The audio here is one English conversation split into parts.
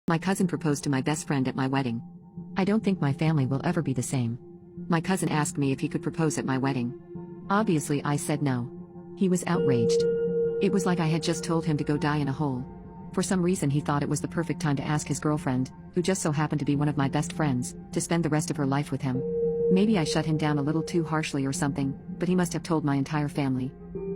My cousin proposed to my best friend at my wedding. I don't think my family will ever be the same. My cousin asked me if he could propose at my wedding. Obviously, I said no. He was outraged. It was like I had just told him to go die in a hole. For some reason, he thought it was the perfect time to ask his girlfriend, who just so happened to be one of my best friends, to spend the rest of her life with him. Maybe I shut him down a little too harshly or something, but he must have told my entire family.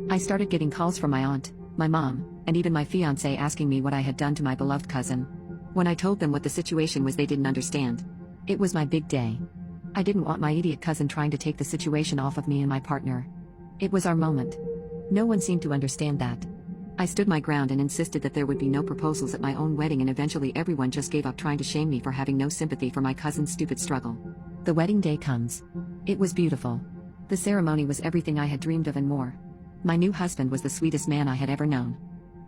I started getting calls from my aunt, my mom, and even my fiancé asking me what I had done to my beloved cousin. When I told them what the situation was, they didn't understand. It was my big day. I didn't want my idiot cousin trying to take the situation off of me and my partner. It was our moment. No one seemed to understand that. I stood my ground and insisted that there would be no proposals at my own wedding, and eventually everyone just gave up trying to shame me for having no sympathy for my cousin's stupid struggle. The wedding day comes. It was beautiful. The ceremony was everything I had dreamed of and more. My new husband was the sweetest man I had ever known.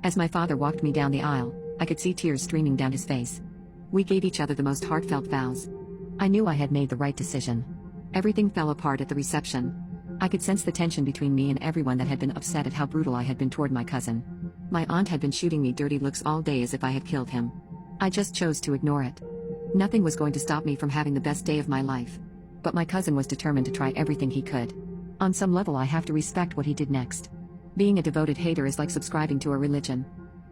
As my father walked me down the aisle, I could see tears streaming down his face. We gave each other the most heartfelt vows. I knew I had made the right decision. Everything fell apart at the reception. I could sense the tension between me and everyone that had been upset at how brutal I had been toward my cousin. My aunt had been shooting me dirty looks all day as if I had killed him. I just chose to ignore it. Nothing was going to stop me from having the best day of my life. But my cousin was determined to try everything he could. On some level, I have to respect what he did next. Being a devoted hater is like subscribing to a religion.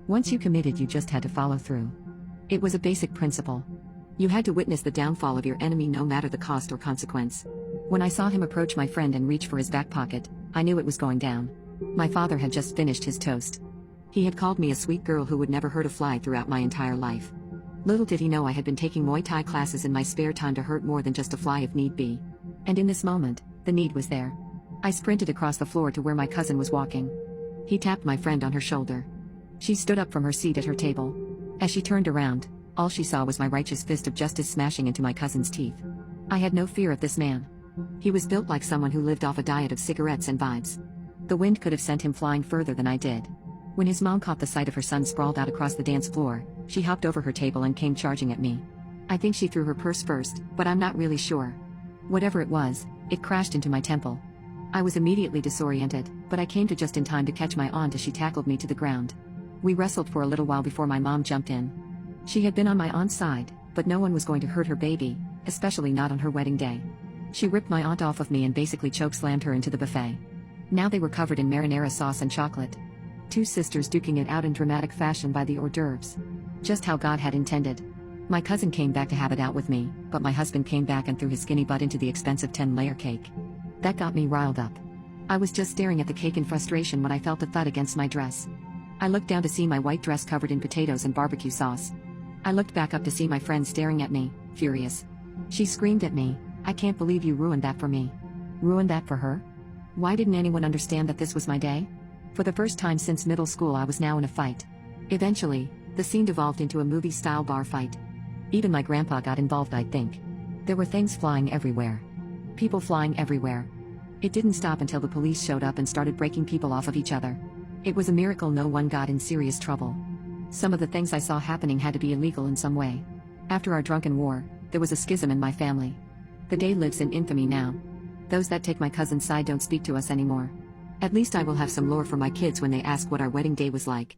Once you committed, you just had to follow through. It was a basic principle. You had to witness the downfall of your enemy no matter the cost or consequence. When I saw him approach my friend and reach for his back pocket, I knew it was going down. My father had just finished his toast. He had called me a sweet girl who would never hurt a fly throughout my entire life. Little did he know I had been taking Muay Thai classes in my spare time to hurt more than just a fly if need be. And in this moment, the need was there. I sprinted across the floor to where my cousin was walking. He tapped my friend on her shoulder. She stood up from her seat at her table. As she turned around, all she saw was my righteous fist of justice smashing into my cousin's teeth. I had no fear of this man. He was built like someone who lived off a diet of cigarettes and vibes. The wind could have sent him flying further than I did. When his mom caught the sight of her son sprawled out across the dance floor, she hopped over her table and came charging at me. I think she threw her purse first, but I'm not really sure. Whatever it was, it crashed into my temple. I was immediately disoriented, but I came to just in time to catch my aunt as she tackled me to the ground. We wrestled for a little while before my mom jumped in. She had been on my aunt's side, but no one was going to hurt her baby, especially not on her wedding day. She ripped my aunt off of me and basically chokeslammed her into the buffet. Now they were covered in marinara sauce and chocolate. Two sisters duking it out in dramatic fashion by the hors d'oeuvres. Just how God had intended. My cousin came back to have it out with me, but my husband came back and threw his skinny butt into the expensive 10-layer cake. That got me riled up. I was just staring at the cake in frustration when I felt a thud against my dress. I looked down to see my white dress covered in potatoes and barbecue sauce. I looked back up to see my friend staring at me, furious. She screamed at me, "I can't believe you ruined that for me." Ruined that for her? Why didn't anyone understand that this was my day? For the first time since middle school, I was now in a fight. Eventually, the scene devolved into a movie-style bar fight. Even my grandpa got involved, I think. There were things flying everywhere. People flying everywhere. It didn't stop until the police showed up and started breaking people off of each other. It was a miracle no one got in serious trouble. Some of the things I saw happening had to be illegal in some way. After our drunken war, there was a schism in my family. The day lives in infamy now. Those that take my cousin's side don't speak to us anymore. At least I will have some lore for my kids when they ask what our wedding day was like.